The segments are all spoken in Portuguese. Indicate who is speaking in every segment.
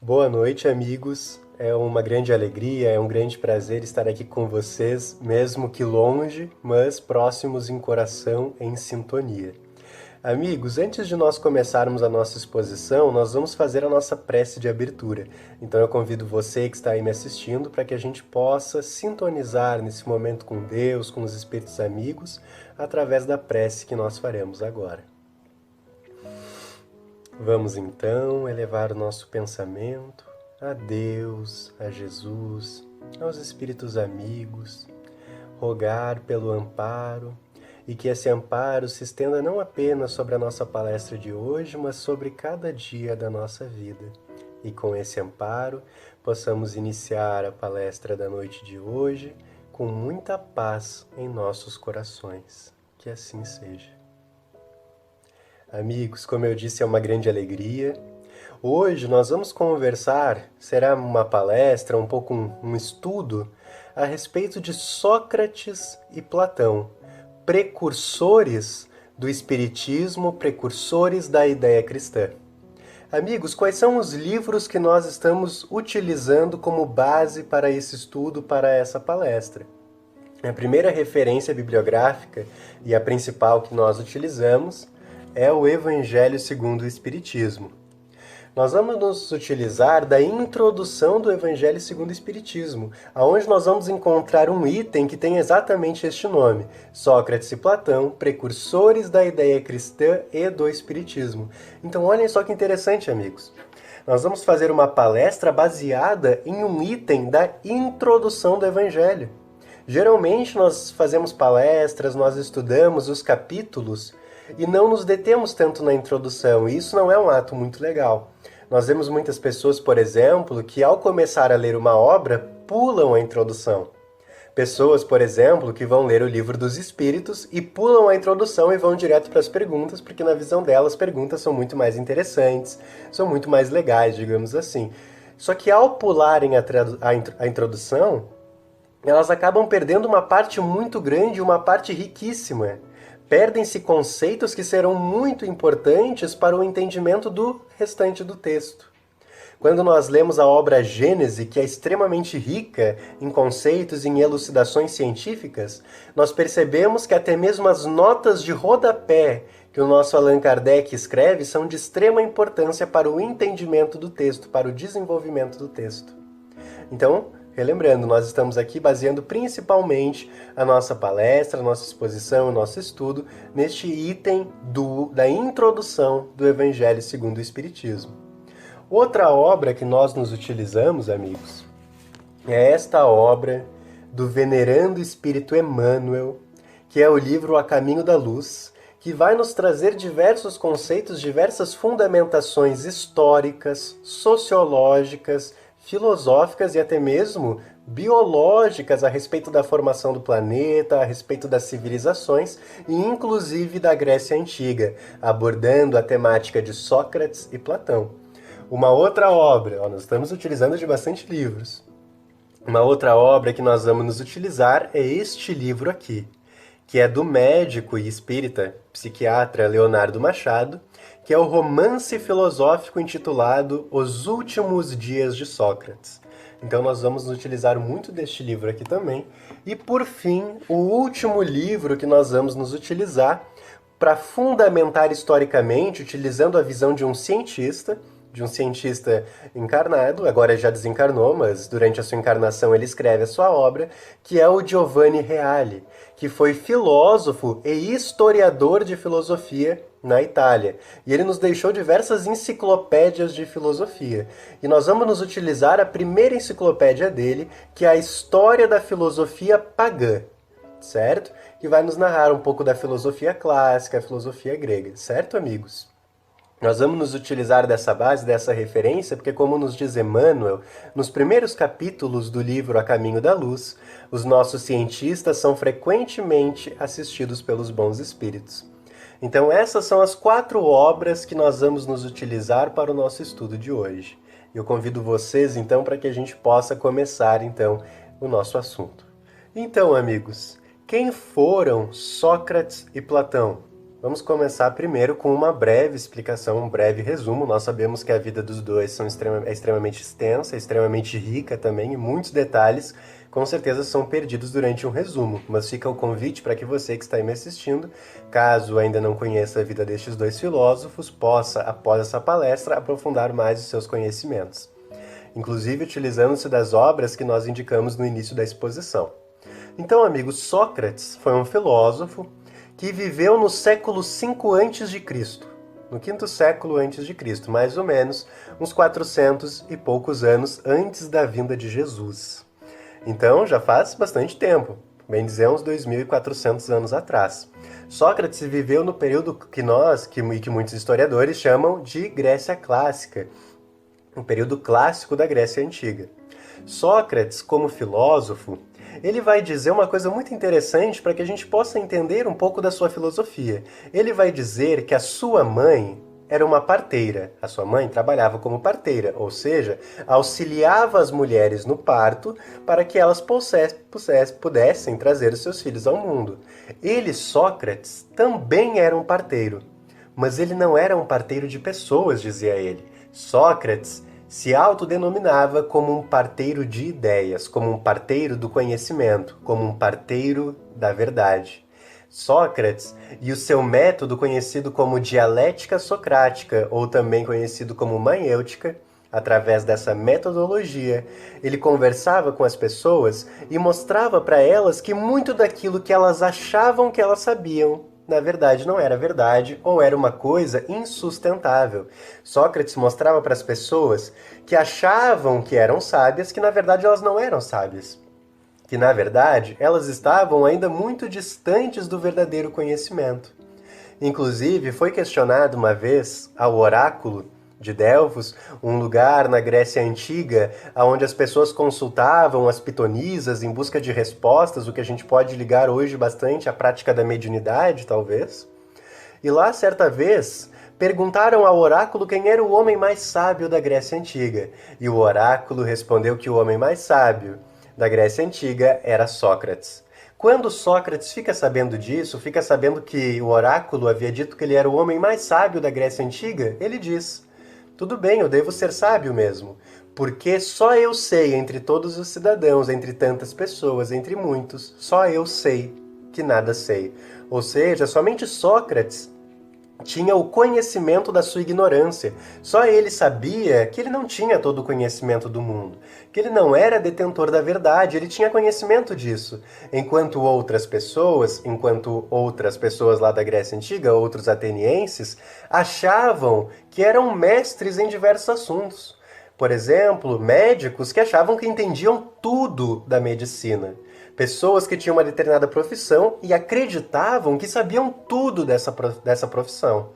Speaker 1: Boa noite, amigos. É uma grande alegria, é um grande prazer estar aqui com vocês, mesmo que longe, mas próximos em coração, em sintonia. Amigos, antes de nós começarmos a nossa exposição, nós vamos fazer a nossa prece de abertura. Então eu convido você que está aí me assistindo para que a gente possa sintonizar nesse momento com Deus, com os espíritos amigos, através da prece que nós faremos agora. Vamos então elevar o nosso pensamento a Deus, a Jesus, aos espíritos amigos, rogar pelo amparo e que esse amparo se estenda não apenas sobre a nossa palestra de hoje, mas sobre cada dia da nossa vida. E com esse amparo possamos iniciar a palestra da noite de hoje com muita paz em nossos corações. Que assim seja. Amigos, como eu disse, é uma grande alegria. Hoje nós vamos conversar, será uma palestra, um pouco um estudo, a respeito de Sócrates e Platão, precursores do Espiritismo, precursores da ideia cristã. Amigos, quais são os livros que nós estamos utilizando como base para esse estudo, para essa palestra? A primeira referência bibliográfica e a principal que nós utilizamos é o Evangelho segundo o Espiritismo. Nós vamos nos utilizar da introdução do Evangelho segundo o Espiritismo, aonde nós vamos encontrar um item que tem exatamente este nome: Sócrates e Platão, precursores da ideia cristã e do Espiritismo. Então olhem só que interessante, amigos. Nós vamos fazer uma palestra baseada em um item da introdução do Evangelho. Geralmente nós fazemos palestras, nós estudamos os capítulos e não nos detemos tanto na introdução, e isso não é um ato muito legal. Nós vemos muitas pessoas, por exemplo, que ao começar a ler uma obra, pulam a introdução. Pessoas, por exemplo, que vão ler o Livro dos Espíritos e pulam a introdução e vão direto para as perguntas, porque na visão delas as perguntas são muito mais interessantes, são muito mais legais, digamos assim. Só que ao pularem a introdução, elas acabam perdendo uma parte muito grande, uma parte riquíssima. Perdem-se conceitos que serão muito importantes para o entendimento do restante do texto. Quando nós lemos a obra Gênese, que é extremamente rica em conceitos e em elucidações científicas, nós percebemos que até mesmo as notas de rodapé que o nosso Allan Kardec escreve são de extrema importância para o entendimento do texto, para o desenvolvimento do texto. Então, relembrando, nós estamos aqui baseando principalmente a nossa palestra, a nossa exposição, o nosso estudo neste item da introdução do Evangelho segundo o Espiritismo. Outra obra que nós nos utilizamos, amigos, é esta obra do venerando Espírito Emmanuel, que é o livro A Caminho da Luz, que vai nos trazer diversos conceitos, diversas fundamentações históricas, sociológicas, filosóficas e até mesmo biológicas a respeito da formação do planeta, a respeito das civilizações e inclusive da Grécia Antiga, abordando a temática de Sócrates e Platão. Uma outra obra, nós estamos utilizando de bastante livros, uma outra obra que nós vamos nos utilizar é este livro aqui, que é do médico e espírita, psiquiatra Leonardo Machado, que é o romance filosófico intitulado Os Últimos Dias de Sócrates. Então nós vamos utilizar muito deste livro aqui também. E por fim, o último livro que nós vamos nos utilizar para fundamentar historicamente, utilizando a visão de um cientista encarnado, agora já desencarnou, mas durante a sua encarnação ele escreve a sua obra, que é o Giovanni Reale, que foi filósofo e historiador de filosofia na Itália. E ele nos deixou diversas enciclopédias de filosofia. E nós vamos nos utilizar a primeira enciclopédia dele, que é a História da Filosofia Pagã, certo? Que vai nos narrar um pouco da filosofia clássica, a filosofia grega, certo, amigos? Nós vamos nos utilizar dessa base, dessa referência, porque como nos diz Emmanuel, nos primeiros capítulos do livro A Caminho da Luz, os nossos cientistas são frequentemente assistidos pelos bons espíritos. Então essas são as 4 obras que nós vamos nos utilizar para o nosso estudo de hoje. Eu convido vocês, então, para que a gente possa começar, então, o nosso assunto. Então, amigos, quem foram Sócrates e Platão? Vamos começar primeiro com uma breve explicação, um breve resumo. Nós sabemos que a vida dos dois é extremamente extensa, extremamente rica também, e muitos detalhes com certeza são perdidos durante um resumo. Mas fica o convite para que você que está aí me assistindo, caso ainda não conheça a vida destes dois filósofos, possa, após essa palestra, aprofundar mais os seus conhecimentos, inclusive utilizando-se das obras que nós indicamos no início da exposição. Então, amigos, Sócrates foi um filósofo que viveu no século V a.C., no quinto século antes de Cristo, mais ou menos uns 400 e poucos anos antes da vinda de Jesus. Então, já faz bastante tempo, bem dizer, uns 2.400 anos atrás. Sócrates viveu no período que muitos historiadores chamam de Grécia Clássica, um período clássico da Grécia Antiga. Sócrates, como filósofo, ele vai dizer uma coisa muito interessante para que a gente possa entender um pouco da sua filosofia. Ele vai dizer que a sua mãe era uma parteira. A sua mãe trabalhava como parteira, ou seja, auxiliava as mulheres no parto para que elas pudessem trazer os seus filhos ao mundo. Ele, Sócrates, também era um parteiro, mas ele não era um parteiro de pessoas, dizia ele. Sócrates se autodenominava como um parteiro de ideias, como um parteiro do conhecimento, como um parteiro da verdade. Sócrates e o seu método conhecido como dialética socrática, ou também conhecido como maiêutica, através dessa metodologia, ele conversava com as pessoas e mostrava para elas que muito daquilo que elas achavam que elas sabiam, na verdade não era verdade ou era uma coisa insustentável. Sócrates mostrava para as pessoas que achavam que eram sábias, que na verdade elas não eram sábias, que na verdade elas estavam ainda muito distantes do verdadeiro conhecimento. Inclusive, foi questionado uma vez ao oráculo de Delfos, um lugar na Grécia Antiga onde as pessoas consultavam as pitonisas em busca de respostas, o que a gente pode ligar hoje bastante à prática da mediunidade, talvez. E lá, certa vez, perguntaram ao oráculo quem era o homem mais sábio da Grécia Antiga. E o oráculo respondeu que o homem mais sábio da Grécia Antiga era Sócrates. Quando Sócrates fica sabendo disso, fica sabendo que o oráculo havia dito que ele era o homem mais sábio da Grécia Antiga, ele diz: tudo bem, eu devo ser sábio mesmo, porque só eu sei entre todos os cidadãos, entre tantas pessoas, entre muitos, só eu sei que nada sei. Ou seja, somente Sócrates tinha o conhecimento da sua ignorância. Só ele sabia que ele não tinha todo o conhecimento do mundo, que ele não era detentor da verdade, ele tinha conhecimento disso. Enquanto outras pessoas lá da Grécia Antiga, outros atenienses, achavam que eram mestres em diversos assuntos. Por exemplo, médicos que achavam que entendiam tudo da medicina. Pessoas que tinham uma determinada profissão e acreditavam que sabiam tudo dessa profissão.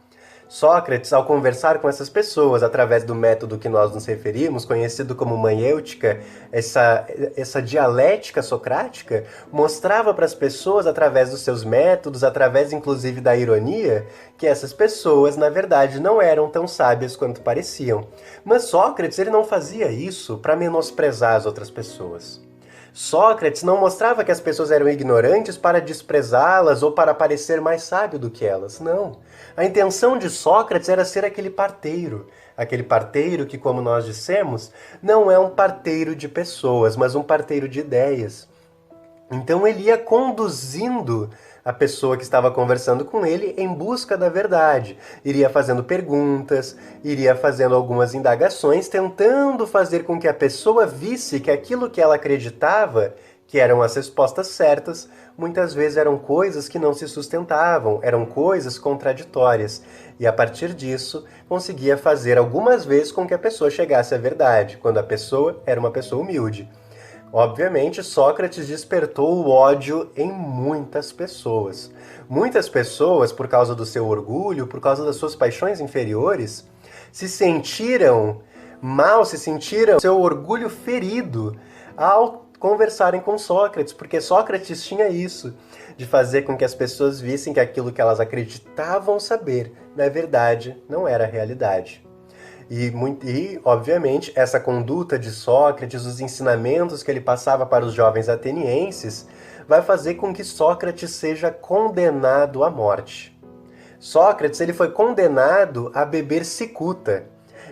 Speaker 1: Sócrates, ao conversar com essas pessoas através do método que nós nos referimos, conhecido como maiêutica, essa dialética socrática, mostrava para as pessoas, através dos seus métodos, através inclusive da ironia, que essas pessoas, na verdade, não eram tão sábias quanto pareciam. Mas Sócrates, ele não fazia isso para menosprezar as outras pessoas. Sócrates não mostrava que as pessoas eram ignorantes para desprezá-las ou para parecer mais sábio do que elas. Não. A intenção de Sócrates era ser aquele parteiro. Aquele parteiro que, como nós dissemos, não é um parteiro de pessoas, mas um parteiro de ideias. Então ele ia conduzindo a pessoa que estava conversando com ele em busca da verdade. Iria fazendo perguntas, iria fazendo algumas indagações, tentando fazer com que a pessoa visse que aquilo que ela acreditava, que eram as respostas certas, muitas vezes eram coisas que não se sustentavam, eram coisas contraditórias. E a partir disso, conseguia fazer algumas vezes com que a pessoa chegasse à verdade, quando a pessoa era uma pessoa humilde. Obviamente, Sócrates despertou o ódio em muitas pessoas. Muitas pessoas, por causa do seu orgulho, por causa das suas paixões inferiores, se sentiram mal, se sentiram seu orgulho ferido ao conversarem com Sócrates, porque Sócrates tinha isso, de fazer com que as pessoas vissem que aquilo que elas acreditavam saber, na verdade, não era a realidade. E, obviamente, essa conduta de Sócrates, os ensinamentos que ele passava para os jovens atenienses, vai fazer com que Sócrates seja condenado à morte. Sócrates ele foi condenado a beber cicuta.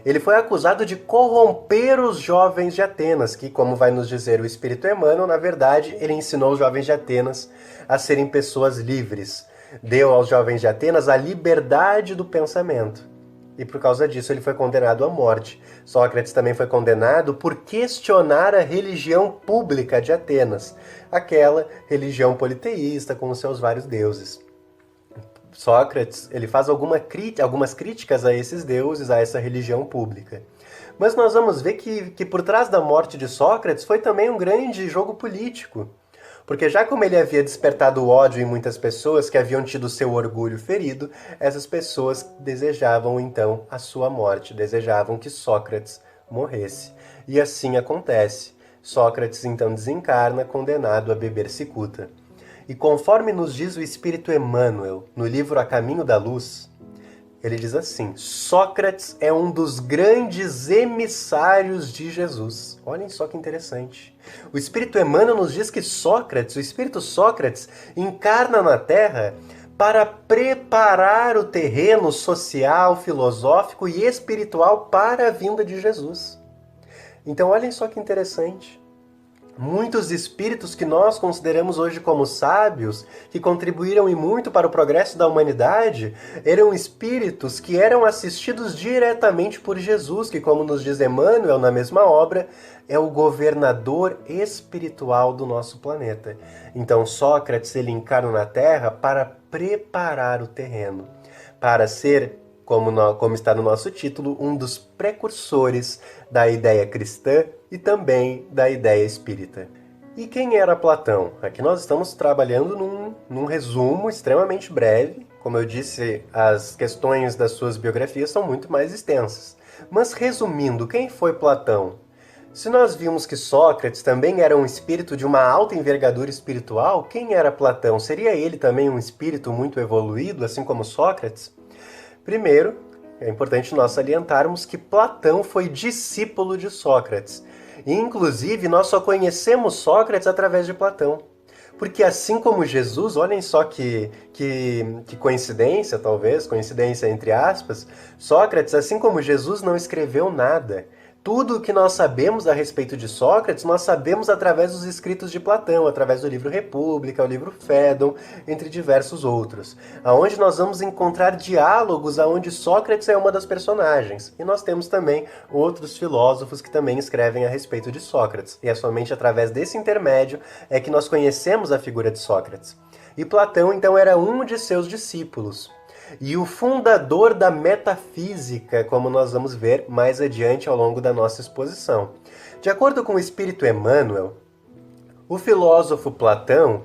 Speaker 1: Ele foi acusado de corromper os jovens de Atenas, que, como vai nos dizer o Espírito Emmanuel, na verdade, ele ensinou os jovens de Atenas a serem pessoas livres. Deu aos jovens de Atenas a liberdade do pensamento. E por causa disso ele foi condenado à morte. Sócrates também foi condenado por questionar a religião pública de Atenas, aquela religião politeísta com os seus vários deuses. Sócrates ele faz algumas críticas a esses deuses, a essa religião pública. Mas nós vamos ver que por trás da morte de Sócrates foi também um grande jogo político. Porque já como ele havia despertado ódio em muitas pessoas que haviam tido seu orgulho ferido, essas pessoas desejavam então a sua morte, desejavam que Sócrates morresse. E assim acontece. Sócrates então desencarna, condenado a beber cicuta. E conforme nos diz o Espírito Emmanuel, no livro A Caminho da Luz, ele diz assim: Sócrates é um dos grandes emissários de Jesus. Olhem só que interessante. O Espírito Emmanuel nos diz que Sócrates, o Espírito Sócrates, encarna na Terra para preparar o terreno social, filosófico e espiritual para a vinda de Jesus. Então olhem só que interessante. Muitos espíritos que nós consideramos hoje como sábios, que contribuíram e muito para o progresso da humanidade, eram espíritos que eram assistidos diretamente por Jesus, que, como nos diz Emmanuel na mesma obra, é o governador espiritual do nosso planeta. Então Sócrates ele encarna na Terra para preparar o terreno, para ser, como está no nosso título, um dos precursores da ideia cristã e também da ideia espírita. E quem era Platão? Aqui nós estamos trabalhando num resumo extremamente breve. Como eu disse, as questões das suas biografias são muito mais extensas. Mas resumindo, quem foi Platão? Se nós vimos que Sócrates também era um espírito de uma alta envergadura espiritual, quem era Platão? Seria ele também um espírito muito evoluído, assim como Sócrates? Primeiro, é importante nós salientarmos que Platão foi discípulo de Sócrates. E, inclusive, nós só conhecemos Sócrates através de Platão. Porque assim como Jesus, olhem só que coincidência, talvez, coincidência entre aspas, Sócrates, assim como Jesus, não escreveu nada. Tudo o que nós sabemos a respeito de Sócrates, nós sabemos através dos escritos de Platão, através do livro República, o livro Fédon, entre diversos outros, aonde nós vamos encontrar diálogos aonde Sócrates é uma das personagens. E nós temos também outros filósofos que também escrevem a respeito de Sócrates. E é somente através desse intermédio é que nós conhecemos a figura de Sócrates. E Platão, então, era um de seus discípulos. E o fundador da metafísica, como nós vamos ver mais adiante ao longo da nossa exposição. De acordo com o Espírito Emmanuel, o filósofo Platão,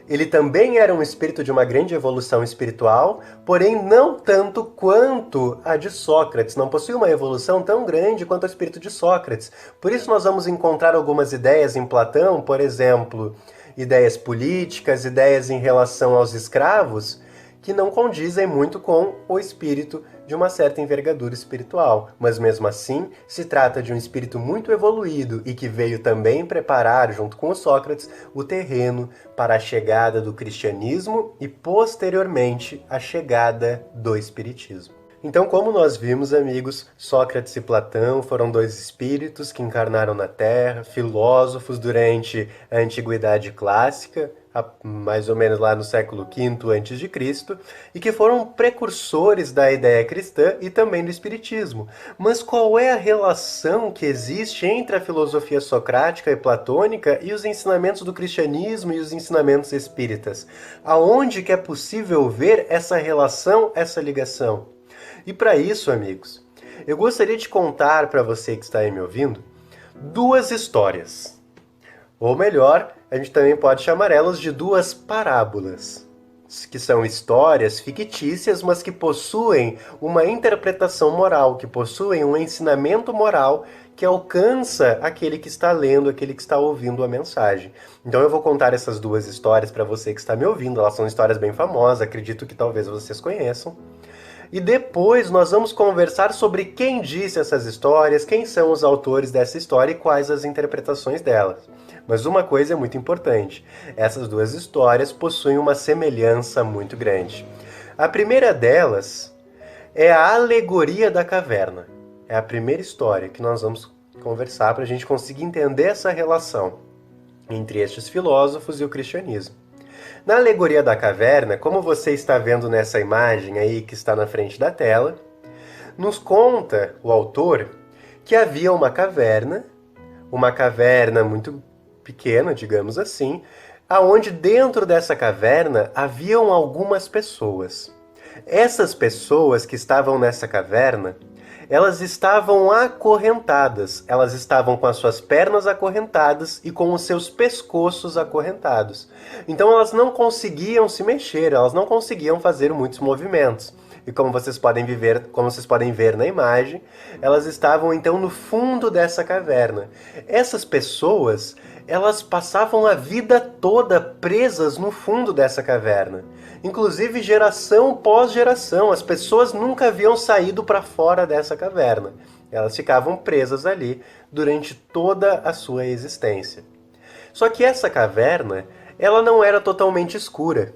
Speaker 1: ele também era um espírito de uma grande evolução espiritual, porém não tanto quanto a de Sócrates, não possui uma evolução tão grande quanto o espírito de Sócrates. Por isso nós vamos encontrar algumas ideias em Platão, por exemplo, ideias políticas, ideias em relação aos escravos, que não condizem muito com o espírito de uma certa envergadura espiritual. Mas mesmo assim, se trata de um espírito muito evoluído e que veio também preparar, junto com o Sócrates, o terreno para a chegada do cristianismo e, posteriormente, a chegada do espiritismo. Então, como nós vimos, amigos, Sócrates e Platão foram dois espíritos que encarnaram na Terra, filósofos durante a Antiguidade Clássica, mais ou menos lá no século V a.C., e que foram precursores da ideia cristã e também do espiritismo. Mas qual é a relação que existe entre a filosofia socrática e platônica e os ensinamentos do cristianismo e os ensinamentos espíritas? Aonde que é possível ver essa relação, essa ligação? E para isso, amigos, eu gostaria de contar para você que está aí me ouvindo duas histórias. Ou melhor, a gente também pode chamar elas de duas parábolas, que são histórias fictícias, mas que possuem uma interpretação moral, que possuem um ensinamento moral que alcança aquele que está lendo, aquele que está ouvindo a mensagem. Então eu vou contar essas duas histórias para você que está me ouvindo. Elas são histórias bem famosas, acredito que talvez vocês conheçam. E depois nós vamos conversar sobre quem disse essas histórias, quem são os autores dessa história e quais as interpretações delas. Mas uma coisa é muito importante, essas duas histórias possuem uma semelhança muito grande. A primeira delas é a alegoria da caverna. É a primeira história que nós vamos conversar para a gente conseguir entender essa relação entre estes filósofos e o cristianismo. Na alegoria da caverna, como você está vendo nessa imagem aí que está na frente da tela, nos conta o autor que havia uma caverna muito pequena, digamos assim, aonde dentro dessa caverna haviam algumas pessoas. Essas pessoas que estavam nessa caverna, elas estavam acorrentadas, elas estavam com as suas pernas acorrentadas e com os seus pescoços acorrentados. Então elas não conseguiam se mexer, elas não conseguiam fazer muitos movimentos. E como vocês podem ver na imagem, elas estavam então no fundo dessa caverna. Essas pessoas, elas passavam a vida toda presas no fundo dessa caverna. Inclusive geração pós geração, as pessoas nunca haviam saído para fora dessa caverna. Elas ficavam presas ali durante toda a sua existência. Só que essa caverna, ela não era totalmente escura.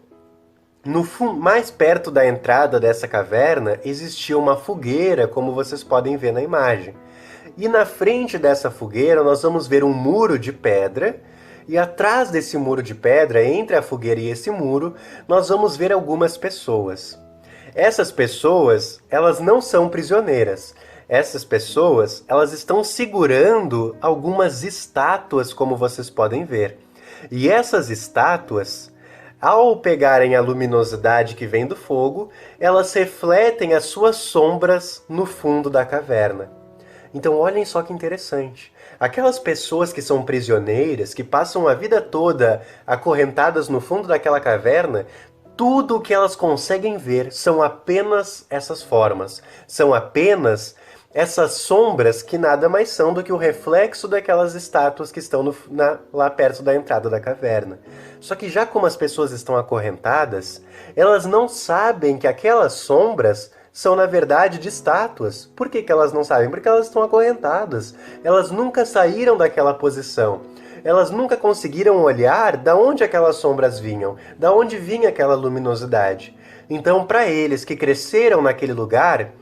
Speaker 1: Mais perto da entrada dessa caverna existia uma fogueira, como vocês podem ver na imagem. E na frente dessa fogueira nós vamos ver um muro de pedra, e atrás desse muro de pedra, entre a fogueira e esse muro, nós vamos ver algumas pessoas. Essas pessoas, elas não são prisioneiras. Essas pessoas, elas estão segurando algumas estátuas, como vocês podem ver. E essas estátuas, ao pegarem a luminosidade que vem do fogo, elas refletem as suas sombras no fundo da caverna. Então olhem só que interessante. Aquelas pessoas que são prisioneiras, que passam a vida toda acorrentadas no fundo daquela caverna, tudo o que elas conseguem ver são apenas essas formas. São apenas essas sombras que nada mais são do que o reflexo daquelas estátuas que estão lá perto da entrada da caverna. Só que já como as pessoas estão acorrentadas, elas não sabem que aquelas sombras são na verdade de estátuas. Por que elas não sabem? Porque elas estão acorrentadas. Elas nunca saíram daquela posição. Elas nunca conseguiram olhar de onde aquelas sombras vinham, de onde vinha aquela luminosidade. Então, para eles que cresceram naquele lugar,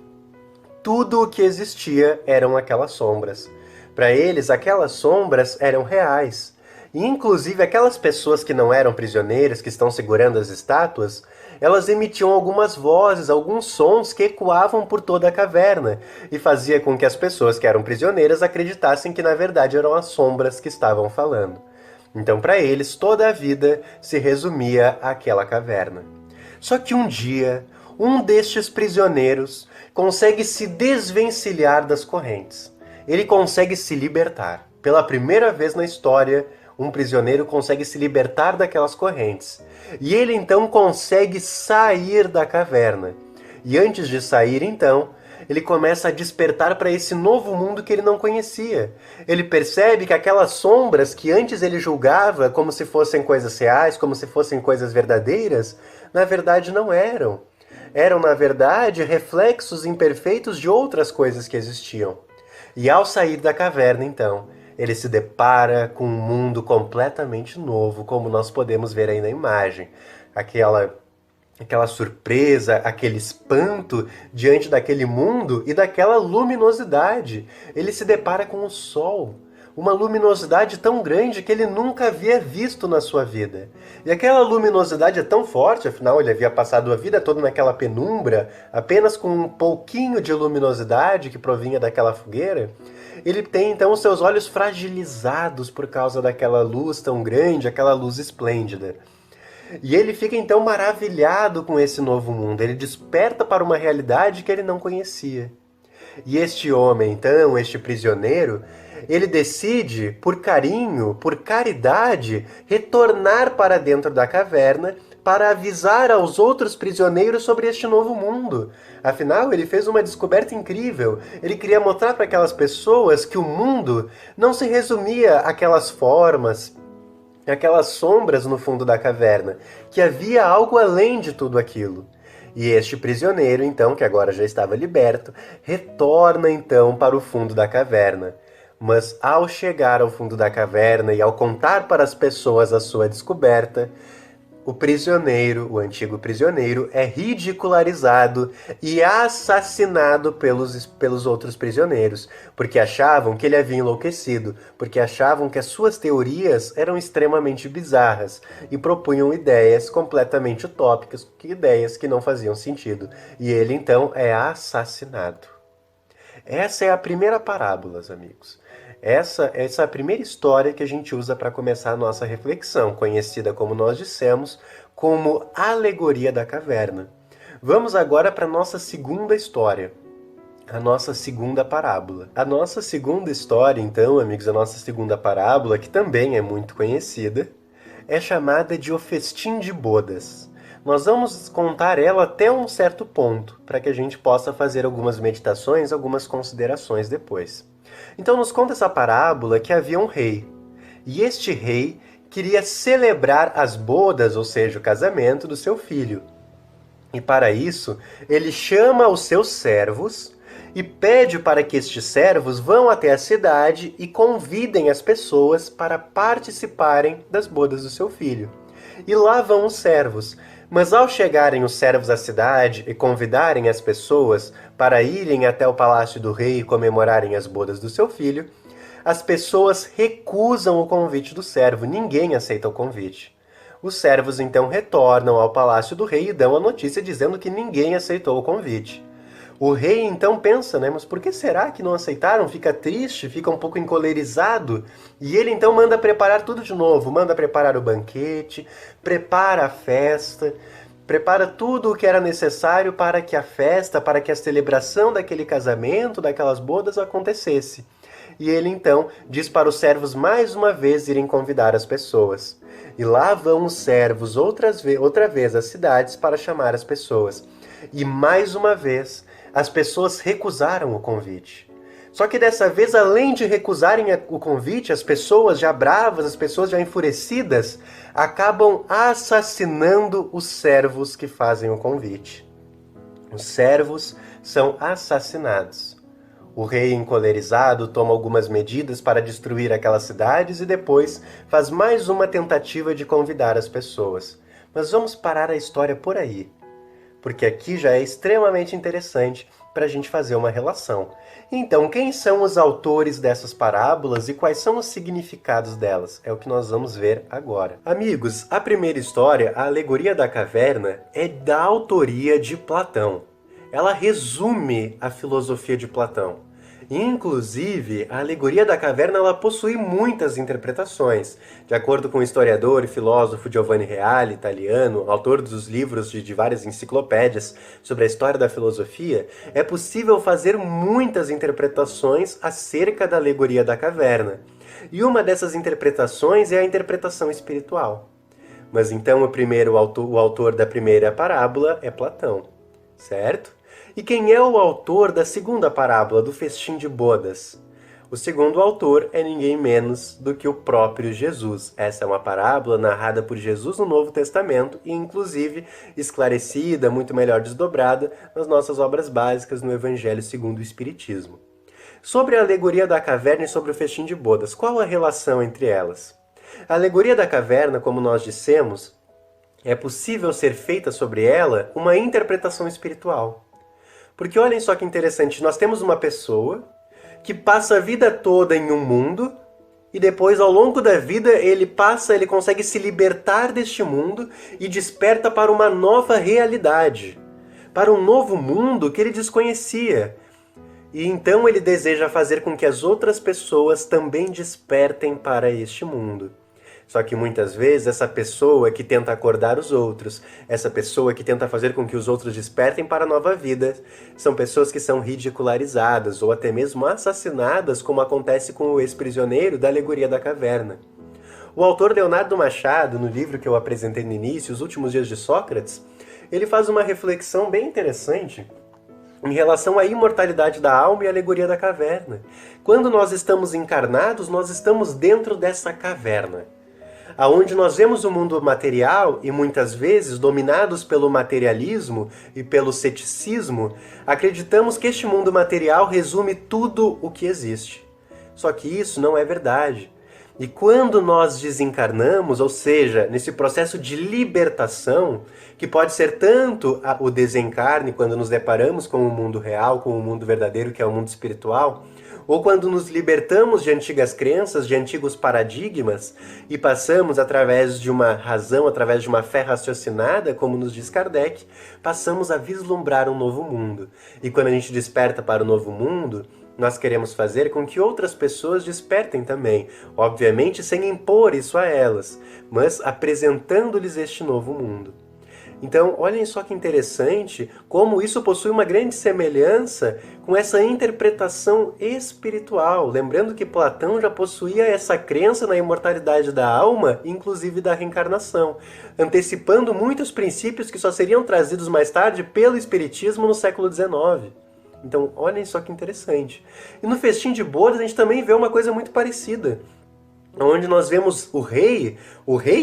Speaker 1: tudo o que existia eram aquelas sombras. Para eles, aquelas sombras eram reais. E, inclusive, aquelas pessoas que não eram prisioneiras, que estão segurando as estátuas, elas emitiam algumas vozes, alguns sons que ecoavam por toda a caverna e fazia com que as pessoas que eram prisioneiras acreditassem que na verdade eram as sombras que estavam falando. Então para eles toda a vida se resumia àquela caverna. Só que um dia, um destes prisioneiros consegue se desvencilhar das correntes. Ele consegue se libertar. Pela primeira vez na história, um prisioneiro consegue se libertar daquelas correntes. E ele então consegue sair da caverna. E antes de sair então, ele começa a despertar para esse novo mundo que ele não conhecia. Ele percebe que aquelas sombras que antes ele julgava como se fossem coisas reais, como se fossem coisas verdadeiras, na verdade não eram. Eram, na verdade, reflexos imperfeitos de outras coisas que existiam. E ao sair da caverna, então, ele se depara com um mundo completamente novo, como nós podemos ver aí na imagem. Aquela surpresa, aquele espanto diante daquele mundo e daquela luminosidade. Ele se depara com o sol, uma luminosidade tão grande que ele nunca havia visto na sua vida. E aquela luminosidade é tão forte, afinal ele havia passado a vida toda naquela penumbra, apenas com um pouquinho de luminosidade que provinha daquela fogueira. Ele tem então os seus olhos fragilizados por causa daquela luz tão grande, aquela luz esplêndida. E ele fica então maravilhado com esse novo mundo. Ele desperta para uma realidade que ele não conhecia. E este homem, então, este prisioneiro, ele decide, por carinho, por caridade, retornar para dentro da caverna para avisar aos outros prisioneiros sobre este novo mundo. Afinal, ele fez uma descoberta incrível. Ele queria mostrar para aquelas pessoas que o mundo não se resumia àquelas formas, aquelas sombras no fundo da caverna, que havia algo além de tudo aquilo. E este prisioneiro, então, que agora já estava liberto, retorna então para o fundo da caverna. Mas ao chegar ao fundo da caverna e ao contar para as pessoas a sua descoberta, o antigo prisioneiro, é ridicularizado e assassinado pelos outros prisioneiros, porque achavam que ele havia enlouquecido, porque achavam que as suas teorias eram extremamente bizarras e propunham ideias completamente utópicas, ideias que não faziam sentido. E ele então é assassinado. Essa é a primeira parábola, amigos. Essa é a primeira história que a gente usa para começar a nossa reflexão, conhecida, como nós dissemos, como alegoria da caverna. Vamos agora para a nossa segunda história, a nossa segunda parábola. A nossa segunda história, então, amigos, a nossa segunda parábola, que também é muito conhecida, é chamada de O Festim de Bodas. Nós vamos contar ela até um certo ponto, para que a gente possa fazer algumas meditações, algumas considerações depois. Então nos conta essa parábola que havia um rei, e este rei queria celebrar as bodas, ou seja, o casamento do seu filho. E para isso, ele chama os seus servos e pede para que estes servos vão até a cidade e convidem as pessoas para participarem das bodas do seu filho. E lá vão os servos. Mas ao chegarem os servos à cidade e convidarem as pessoas para irem até o palácio do rei e comemorarem as bodas do seu filho, as pessoas recusam o convite do servo, ninguém aceita o convite. Os servos então retornam ao palácio do rei e dão a notícia dizendo que ninguém aceitou o convite. O rei então pensa, mas por que será que não aceitaram? Fica triste, fica um pouco encolerizado. E ele então manda preparar tudo de novo, manda preparar o banquete, prepara a festa, prepara tudo o que era necessário para que a festa, para que a celebração daquele casamento, daquelas bodas acontecesse. E ele então diz para os servos mais uma vez irem convidar as pessoas. E lá vão os servos outra vez às cidades para chamar as pessoas. E mais uma vez as pessoas recusaram o convite. Só que dessa vez, além de recusarem o convite, as pessoas já bravas, as pessoas já enfurecidas, acabam assassinando os servos que fazem o convite. Os servos são assassinados. O rei, encolerizado, toma algumas medidas para destruir aquelas cidades e depois faz mais uma tentativa de convidar as pessoas. Mas vamos parar a história por aí, porque aqui já é extremamente interessante para a gente fazer uma relação. Então, quem são os autores dessas parábolas e quais são os significados delas? É o que nós vamos ver agora. Amigos, a primeira história, a Alegoria da Caverna, é da autoria de Platão. Ela resume a filosofia de Platão. Inclusive, a Alegoria da Caverna ela possui muitas interpretações. De acordo com o historiador e filósofo Giovanni Reale, italiano, autor dos livros de várias enciclopédias sobre a história da filosofia, é possível fazer muitas interpretações acerca da Alegoria da Caverna. E uma dessas interpretações é a interpretação espiritual. Mas então o autor da primeira parábola é Platão, certo? E quem é o autor da segunda parábola, do Festim de Bodas? O segundo autor é ninguém menos do que o próprio Jesus. Essa é uma parábola narrada por Jesus no Novo Testamento e, inclusive, esclarecida, muito melhor desdobrada, nas nossas obras básicas no Evangelho segundo o Espiritismo. Sobre a Alegoria da Caverna e sobre o Festim de Bodas, qual a relação entre elas? A Alegoria da Caverna, como nós dissemos, é possível ser feita sobre ela uma interpretação espiritual. Porque olhem só que interessante, nós temos uma pessoa que passa a vida toda em um mundo e depois, ao longo da vida, ele consegue se libertar deste mundo e desperta para uma nova realidade, para um novo mundo que ele desconhecia. E então ele deseja fazer com que as outras pessoas também despertem para este mundo. Só que muitas vezes essa pessoa que tenta acordar os outros, essa pessoa que tenta fazer com que os outros despertem para a nova vida, são pessoas que são ridicularizadas ou até mesmo assassinadas, como acontece com o ex-prisioneiro da Alegoria da Caverna. O autor Leonardo Machado, no livro que eu apresentei no início, Os Últimos Dias de Sócrates, ele faz uma reflexão bem interessante em relação à imortalidade da alma e à Alegoria da Caverna. Quando nós estamos encarnados, nós estamos dentro dessa caverna, aonde nós vemos o mundo material e muitas vezes, dominados pelo materialismo e pelo ceticismo, acreditamos que este mundo material resume tudo o que existe. Só que isso não é verdade. E quando nós desencarnamos, ou seja, nesse processo de libertação, que pode ser tanto o desencarne, quando nos deparamos com o mundo real, com o mundo verdadeiro, que é o mundo espiritual, ou quando nos libertamos de antigas crenças, de antigos paradigmas, e passamos através de uma razão, através de uma fé raciocinada, como nos diz Kardec, passamos a vislumbrar um novo mundo. E quando a gente desperta para o novo mundo, nós queremos fazer com que outras pessoas despertem também, obviamente sem impor isso a elas, mas apresentando-lhes este novo mundo. Então, olhem só que interessante como isso possui uma grande semelhança com essa interpretação espiritual. Lembrando que Platão já possuía essa crença na imortalidade da alma, inclusive da reencarnação, antecipando muitos princípios que só seriam trazidos mais tarde pelo Espiritismo no século XIX. Então, olhem só que interessante. E no Festim de Bodas a gente também vê uma coisa muito parecida, onde nós vemos o rei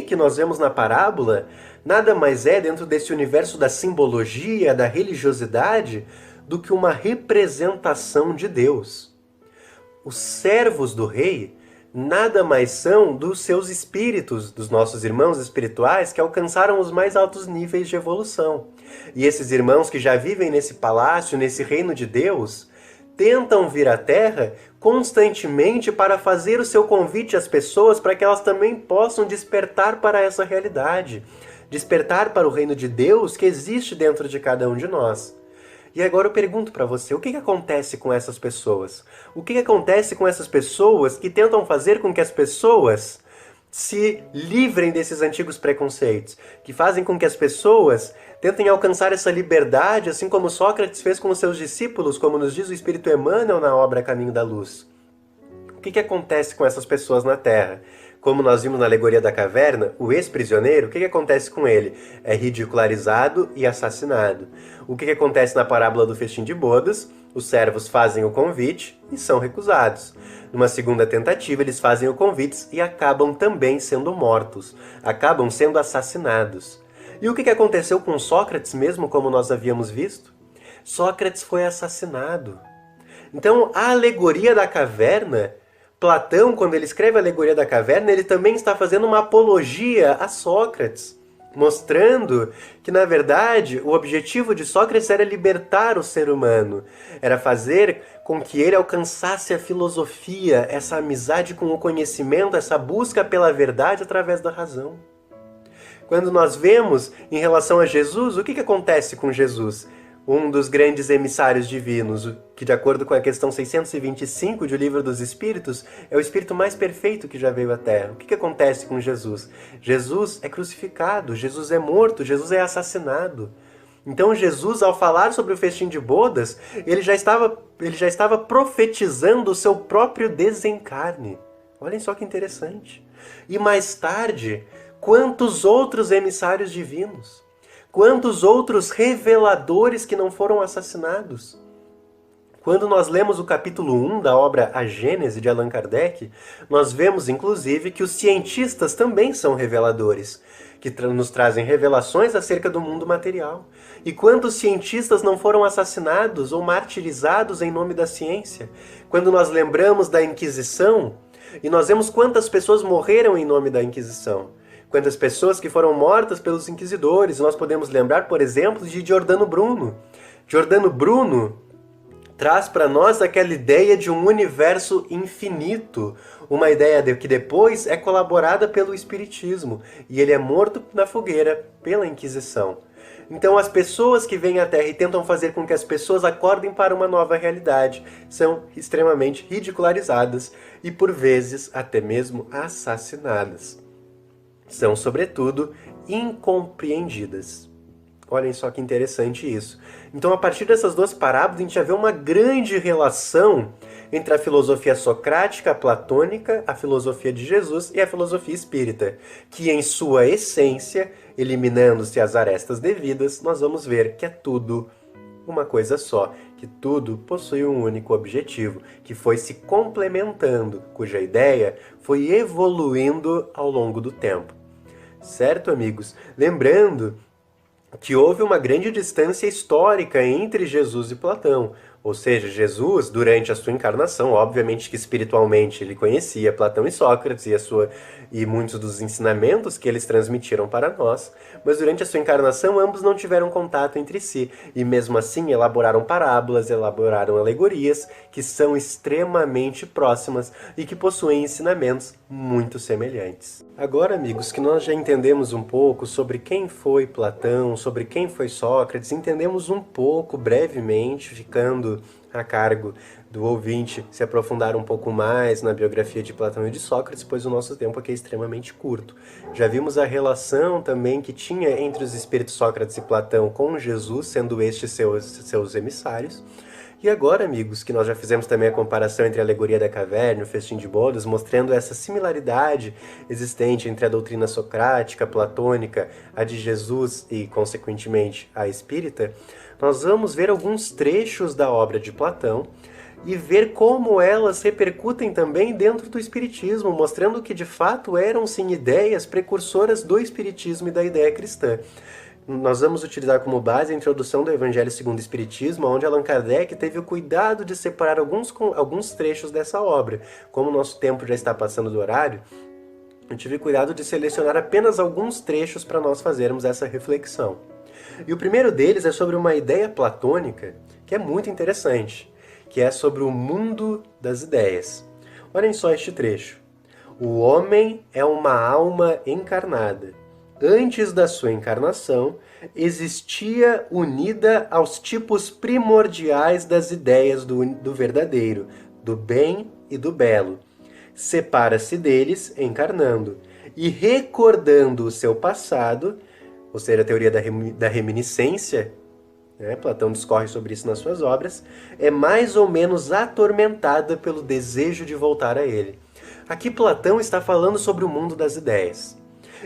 Speaker 1: que nós vemos na parábola, nada mais é, dentro desse universo da simbologia, da religiosidade, do que uma representação de Deus. Os servos do rei nada mais são dos seus espíritos, dos nossos irmãos espirituais que alcançaram os mais altos níveis de evolução. E esses irmãos que já vivem nesse palácio, nesse reino de Deus, tentam vir à Terra constantemente para fazer o seu convite às pessoas para que elas também possam despertar para essa realidade, despertar para o reino de Deus que existe dentro de cada um de nós. E agora eu pergunto para você, o que acontece com essas pessoas? O que acontece com essas pessoas que tentam fazer com que as pessoas se livrem desses antigos preconceitos? Que fazem com que as pessoas tentem alcançar essa liberdade, assim como Sócrates fez com os seus discípulos, como nos diz o Espírito Emmanuel na obra Caminho da Luz. O que acontece com essas pessoas na Terra? Como nós vimos na alegoria da caverna, o ex-prisioneiro, o que acontece com ele? É ridicularizado e assassinado. O que acontece na parábola do Festim de Bodas? Os servos fazem o convite e são recusados. Numa segunda tentativa, eles fazem o convite e acabam também sendo mortos. Acabam sendo assassinados. E o que aconteceu com Sócrates mesmo, como nós havíamos visto? Sócrates foi assassinado. Então, a alegoria da caverna, Platão, quando ele escreve a alegoria da caverna, ele também está fazendo uma apologia a Sócrates, mostrando que, na verdade, o objetivo de Sócrates era libertar o ser humano, era fazer com que ele alcançasse a filosofia, essa amizade com o conhecimento, essa busca pela verdade através da razão. Quando nós vemos em relação a Jesus, o que acontece com Jesus? Um dos grandes emissários divinos, que de acordo com a questão 625 do Livro dos Espíritos, é o espírito mais perfeito que já veio à Terra. O que acontece com Jesus? Jesus é crucificado, Jesus é morto, Jesus é assassinado. Então Jesus, ao falar sobre o Festim de Bodas, ele já estava profetizando o seu próprio desencarne. Olhem só que interessante. E mais tarde, quantos outros emissários divinos? Quantos outros reveladores que não foram assassinados? Quando nós lemos o capítulo 1 da obra A Gênese de Allan Kardec, nós vemos inclusive que os cientistas também são reveladores, que nos trazem revelações acerca do mundo material. E quantos cientistas não foram assassinados ou martirizados em nome da ciência? Quando nós lembramos da Inquisição, e nós vemos quantas pessoas morreram em nome da Inquisição. Quantas pessoas que foram mortas pelos inquisidores. Nós podemos lembrar, por exemplo, de Giordano Bruno. Giordano Bruno traz para nós aquela ideia de um universo infinito, uma ideia que depois é colaborada pelo Espiritismo, e ele é morto na fogueira pela Inquisição. Então as pessoas que vêm à Terra e tentam fazer com que as pessoas acordem para uma nova realidade são extremamente ridicularizadas e por vezes até mesmo assassinadas. São, sobretudo, incompreendidas. Olhem só que interessante isso. Então, a partir dessas duas parábolas, a gente já vê uma grande relação entre a filosofia socrática, platônica, a filosofia de Jesus e a filosofia espírita, que em sua essência, eliminando-se as arestas devidas, nós vamos ver que é tudo uma coisa só, que tudo possui um único objetivo, que foi se complementando, cuja ideia foi evoluindo ao longo do tempo. Certo, amigos? Lembrando que houve uma grande distância histórica entre Jesus e Platão. Ou seja, Jesus, durante a sua encarnação, obviamente que espiritualmente ele conhecia Platão e Sócrates e muitos dos ensinamentos que eles transmitiram para nós, mas durante a sua encarnação ambos não tiveram contato entre si, e mesmo assim elaboraram parábolas, elaboraram alegorias que são extremamente próximas e que possuem ensinamentos muito semelhantes. Agora, amigos, que nós já entendemos um pouco sobre quem foi Platão, sobre quem foi Sócrates, entendemos um pouco brevemente, ficando a cargo do ouvinte se aprofundar um pouco mais na biografia de Platão e de Sócrates, pois o nosso tempo aqui é extremamente curto. Já vimos a relação também que tinha entre os espíritos Sócrates e Platão com Jesus, sendo estes seus emissários. E agora, amigos, que nós já fizemos também a comparação entre a alegoria da caverna e o festim de bodas, mostrando essa similaridade existente entre a doutrina socrática, platônica, a de Jesus e, consequentemente, a espírita, nós vamos ver alguns trechos da obra de Platão e ver como elas repercutem também dentro do espiritismo, mostrando que de fato eram sim ideias precursoras do espiritismo e da ideia cristã. Nós vamos utilizar como base a introdução do Evangelho segundo o Espiritismo, onde Allan Kardec teve o cuidado de separar alguns trechos dessa obra. Como o nosso tempo já está passando do horário, eu tive cuidado de selecionar apenas alguns trechos para nós fazermos essa reflexão. E o primeiro deles é sobre uma ideia platônica que é muito interessante, que é sobre o mundo das ideias. Olhem só este trecho. O homem é uma alma encarnada. Antes da sua encarnação, existia unida aos tipos primordiais das ideias do verdadeiro, do bem e do belo. Separa-se deles encarnando e recordando o seu passado, ou seja, a teoria da reminiscência, Platão discorre sobre isso nas suas obras, é mais ou menos atormentada pelo desejo de voltar a ele. Aqui Platão está falando sobre o mundo das ideias.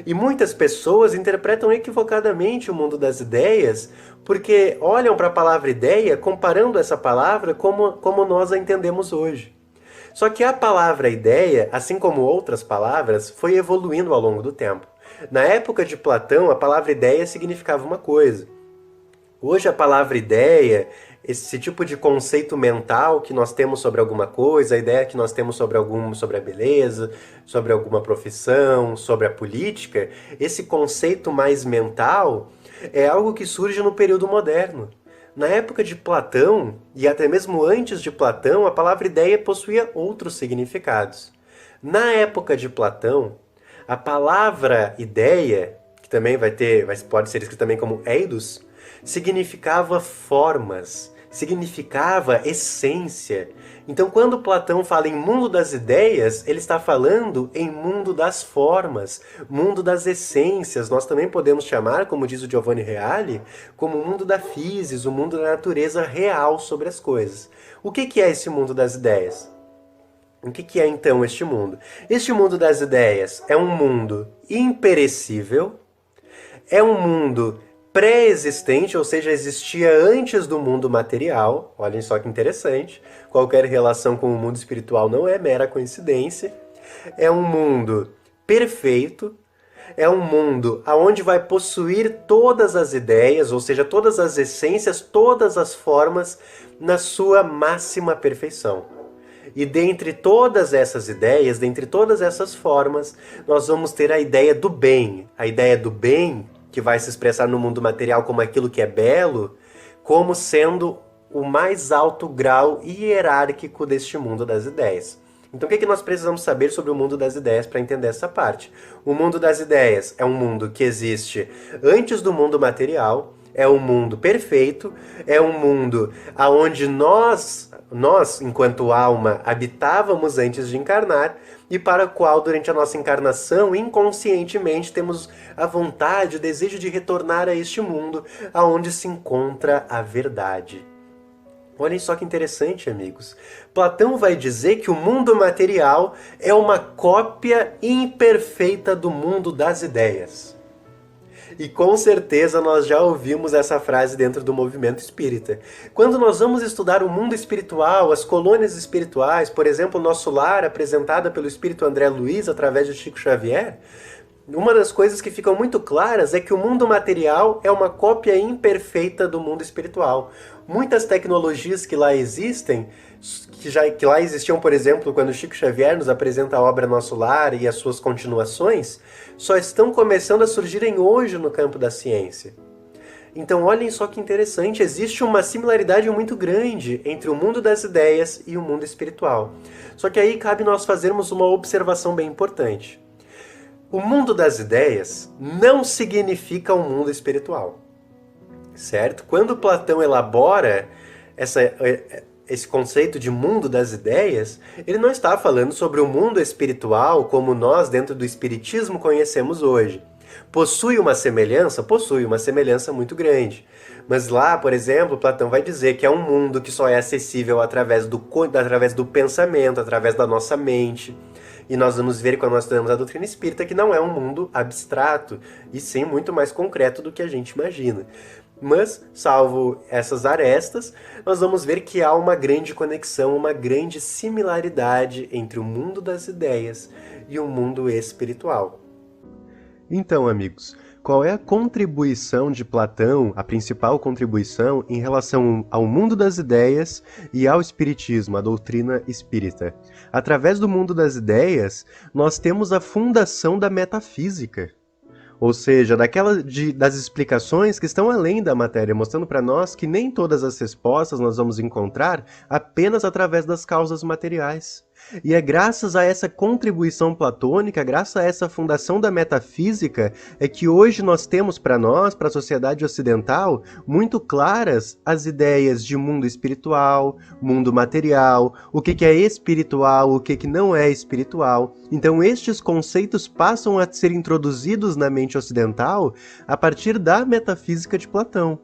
Speaker 1: E muitas pessoas interpretam equivocadamente o mundo das ideias porque olham para a palavra ideia comparando essa palavra como nós a entendemos hoje. Só que a palavra ideia, assim como outras palavras, foi evoluindo ao longo do tempo. Na época de Platão, a palavra ideia significava uma coisa. Hoje a palavra ideia, esse tipo de conceito mental que nós temos sobre alguma coisa, a ideia que nós temos sobre a beleza, sobre alguma profissão, sobre a política, esse conceito mais mental é algo que surge no período moderno. Na época de Platão, e até mesmo antes de Platão, a palavra ideia possuía outros significados. Na época de Platão, a palavra ideia, que também pode ser escrita também como eidos, significava formas, significava essência. Então, quando Platão fala em mundo das ideias, ele está falando em mundo das formas, mundo das essências. Nós também podemos chamar, como diz o Giovanni Reale, como o mundo da physis, o mundo da natureza real sobre as coisas. O que é esse mundo das ideias? O que é então este mundo? Este mundo das ideias é um mundo imperecível, é um mundo pré-existente, ou seja, existia antes do mundo material. Olhem só que interessante. Qualquer relação com o mundo espiritual não é mera coincidência. É um mundo perfeito. É um mundo onde vai possuir todas as ideias, ou seja, todas as essências, todas as formas, na sua máxima perfeição. E dentre todas essas ideias, dentre todas essas formas, nós vamos ter a ideia do bem. A ideia do bem, que vai se expressar no mundo material como aquilo que é belo, como sendo o mais alto grau hierárquico deste mundo das ideias. Então o que nós precisamos saber sobre o mundo das ideias para entender essa parte? O mundo das ideias é um mundo que existe antes do mundo material, é um mundo perfeito, é um mundo onde nós, enquanto alma, habitávamos antes de encarnar, e para o qual, durante a nossa encarnação, inconscientemente, temos a vontade, o desejo de retornar a este mundo, aonde se encontra a verdade. Olhem só que interessante, amigos. Platão vai dizer que o mundo material é uma cópia imperfeita do mundo das ideias. E com certeza nós já ouvimos essa frase dentro do movimento espírita. Quando nós vamos estudar o mundo espiritual, as colônias espirituais, por exemplo, o Nosso Lar, apresentada pelo espírito André Luiz através de Chico Xavier, Uma das coisas que ficam muito claras é que o mundo material é uma cópia imperfeita do mundo espiritual. Muitas tecnologias que lá existem, que lá existiam, por exemplo, quando Chico Xavier nos apresenta a obra Nosso Lar e as suas continuações, só estão começando a surgirem hoje no campo da ciência. Então olhem só que interessante, existe uma similaridade muito grande entre o mundo das ideias e o mundo espiritual. Só que aí cabe nós fazermos uma observação bem importante. O mundo das ideias não significa um mundo espiritual, certo? Quando Platão elabora esse conceito de mundo das ideias, ele não está falando sobre o mundo espiritual como nós, dentro do espiritismo, conhecemos hoje. Possui uma semelhança? Possui uma semelhança muito grande. Mas lá, por exemplo, Platão vai dizer que é um mundo que só é acessível através do pensamento, através da nossa mente. E nós vamos ver quando nós estudamos a doutrina espírita que não é um mundo abstrato, e sim muito mais concreto do que a gente imagina. Mas, salvo essas arestas, nós vamos ver que há uma grande conexão, uma grande similaridade entre o mundo das ideias e o mundo espiritual. Então, amigos, qual é a contribuição de Platão, a principal contribuição, em relação ao mundo das ideias e ao espiritismo, a doutrina espírita? Através do mundo das ideias, nós temos a fundação da metafísica. Ou seja, das explicações que estão além da matéria, mostrando para nós que nem todas as respostas nós vamos encontrar apenas através das causas materiais. E é graças a essa contribuição platônica, graças a essa fundação da metafísica, é que hoje nós temos para nós, para a sociedade ocidental, muito claras as ideias de mundo espiritual, mundo material, o que é espiritual, o que não é espiritual. Então estes conceitos passam a ser introduzidos na mente ocidental a partir da metafísica de Platão.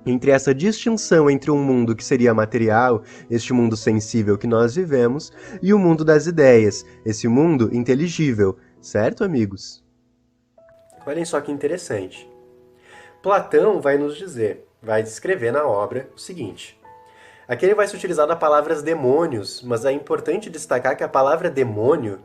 Speaker 1: Entre essa distinção entre um mundo que seria material, este mundo sensível que nós vivemos, e o mundo das ideias, esse mundo inteligível, certo, amigos? Olhem só que interessante. Platão vai nos dizer, vai descrever na obra o seguinte. Aqui ele vai se utilizar da palavra demônios, mas é importante destacar que a palavra demônio,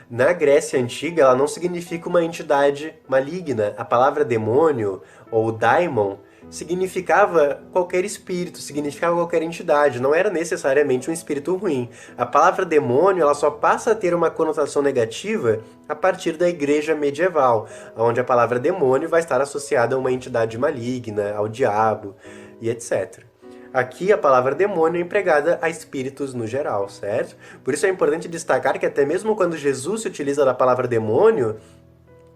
Speaker 1: na Grécia Antiga, ela não significa uma entidade maligna. A palavra demônio, ou daimon, significava qualquer espírito, significava qualquer entidade, não era necessariamente um espírito ruim. A palavra demônio ela só passa a ter uma conotação negativa a partir da igreja medieval, onde a palavra demônio vai estar associada a uma entidade maligna, ao diabo e etc. Aqui a palavra demônio é empregada a espíritos no geral, certo? Por isso é importante destacar que até mesmo quando Jesus se utiliza da palavra demônio,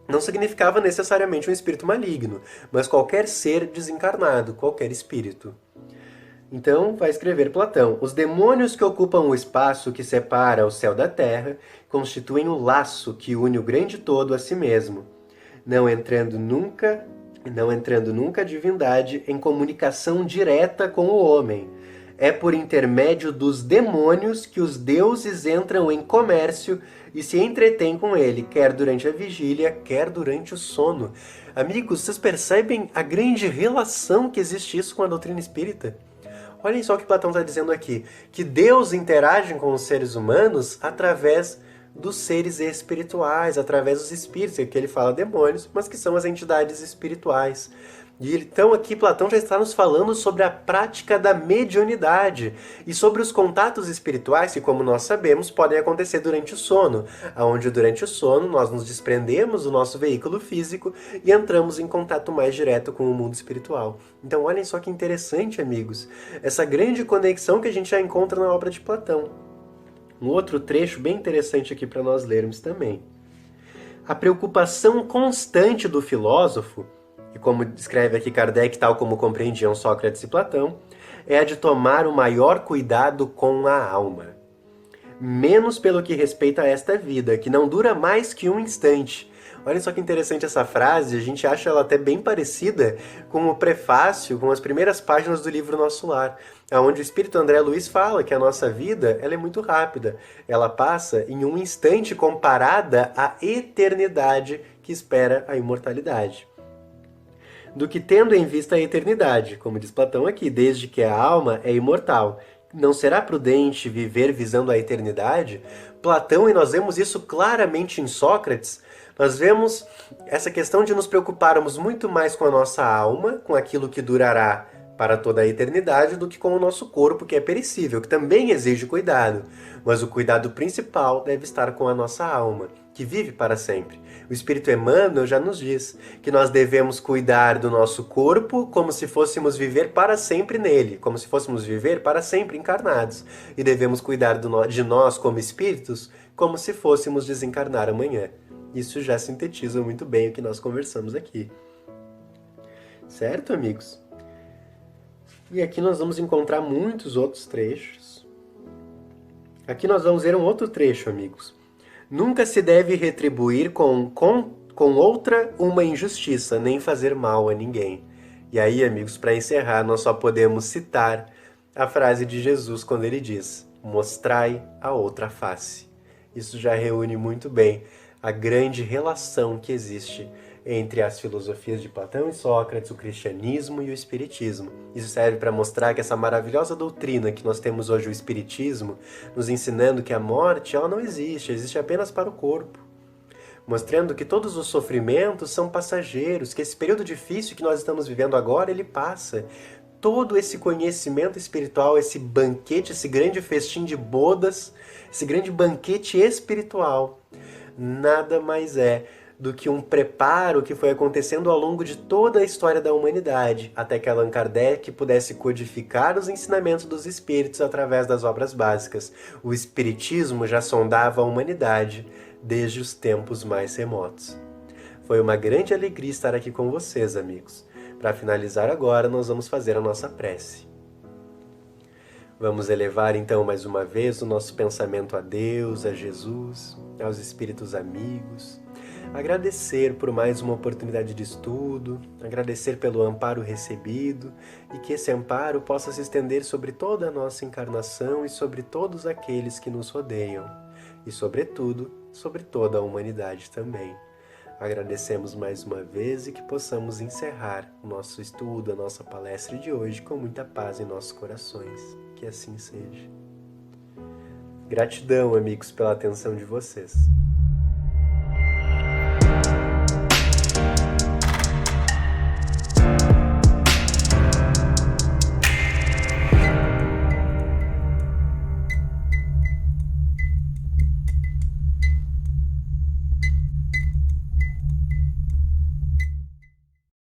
Speaker 1: não significava necessariamente um espírito maligno, mas qualquer ser desencarnado, qualquer espírito. Então, vai escrever Platão: os demônios que ocupam o espaço que separa o céu da terra constituem o laço que une o grande todo a si mesmo, não entrando nunca a divindade em comunicação direta com o homem. É por intermédio dos demônios que os deuses entram em comércio e se entretêm com ele, quer durante a vigília, quer durante o sono. Amigos, vocês percebem a grande relação que existe isso com a doutrina espírita? Olhem só o que Platão está dizendo aqui, que Deus interage com os seres humanos através dos seres espirituais, através dos espíritos, que ele fala demônios, mas que são as entidades espirituais. E então aqui Platão já está nos falando sobre a prática da mediunidade e sobre os contatos espirituais que, como nós sabemos, podem acontecer durante o sono, onde durante o sono nós nos desprendemos do nosso veículo físico e entramos em contato mais direto com o mundo espiritual. Então olhem só que interessante, amigos, essa grande conexão que a gente já encontra na obra de Platão. Um outro trecho bem interessante aqui para nós lermos também. A preocupação constante do filósofo, e como descreve aqui Kardec, tal como compreendiam Sócrates e Platão, é a de tomar o maior cuidado com a alma. Menos pelo que respeita a esta vida, que não dura mais que um instante. Olha só que interessante essa frase, a gente acha ela até bem parecida com o prefácio, com as primeiras páginas do livro Nosso Lar, onde o Espírito André Luiz fala que a nossa vida ela é muito rápida. Ela passa em um instante comparada à eternidade que espera a imortalidade. Do que tendo em vista a eternidade, como diz Platão aqui, desde que a alma é imortal. Não será prudente viver visando a eternidade? Platão, e nós vemos isso claramente em Sócrates, Nós vemos essa questão de nos preocuparmos muito mais com a nossa alma, com aquilo que durará para toda a eternidade, do que com o nosso corpo, que é perecível, que também exige cuidado. Mas o cuidado principal deve estar com a nossa alma, que vive para sempre. O Espírito Emmanuel já nos diz que nós devemos cuidar do nosso corpo como se fôssemos viver para sempre nele, como se fôssemos viver para sempre encarnados. E devemos cuidar de nós como espíritos como se fôssemos desencarnar amanhã. Isso já sintetiza muito bem o que nós conversamos aqui. Certo, amigos? E aqui nós vamos encontrar muitos outros trechos. Aqui nós vamos ver um outro trecho, amigos. Nunca se deve retribuir com outra uma injustiça, nem fazer mal a ninguém. E aí, amigos, para encerrar, nós só podemos citar a frase de Jesus quando ele diz: mostrai a outra face. Isso já reúne muito bem a grande relação que existe entre as filosofias de Platão e Sócrates, o cristianismo e o espiritismo. Isso serve para mostrar que essa maravilhosa doutrina que nós temos hoje, o espiritismo, nos ensinando que a morte ela não existe, existe apenas para o corpo. Mostrando que todos os sofrimentos são passageiros, que esse período difícil que nós estamos vivendo agora, ele passa. Todo esse conhecimento espiritual, esse banquete, esse grande festim de bodas, esse grande banquete espiritual, nada mais é do que um preparo que foi acontecendo ao longo de toda a história da humanidade, até que Allan Kardec pudesse codificar os ensinamentos dos espíritos através das obras básicas. O espiritismo já sondava a humanidade desde os tempos mais remotos. Foi uma grande alegria estar aqui com vocês, amigos. Para finalizar agora, nós vamos fazer a nossa prece. Vamos elevar então mais uma vez o nosso pensamento a Deus, a Jesus, aos espíritos amigos, agradecer por mais uma oportunidade de estudo, agradecer pelo amparo recebido e que esse amparo possa se estender sobre toda a nossa encarnação e sobre todos aqueles que nos rodeiam e, sobretudo, sobre toda a humanidade também. Agradecemos mais uma vez e que possamos encerrar o nosso estudo, a nossa palestra de hoje com muita paz em nossos corações. Que assim seja. Gratidão, amigos, pela atenção de vocês.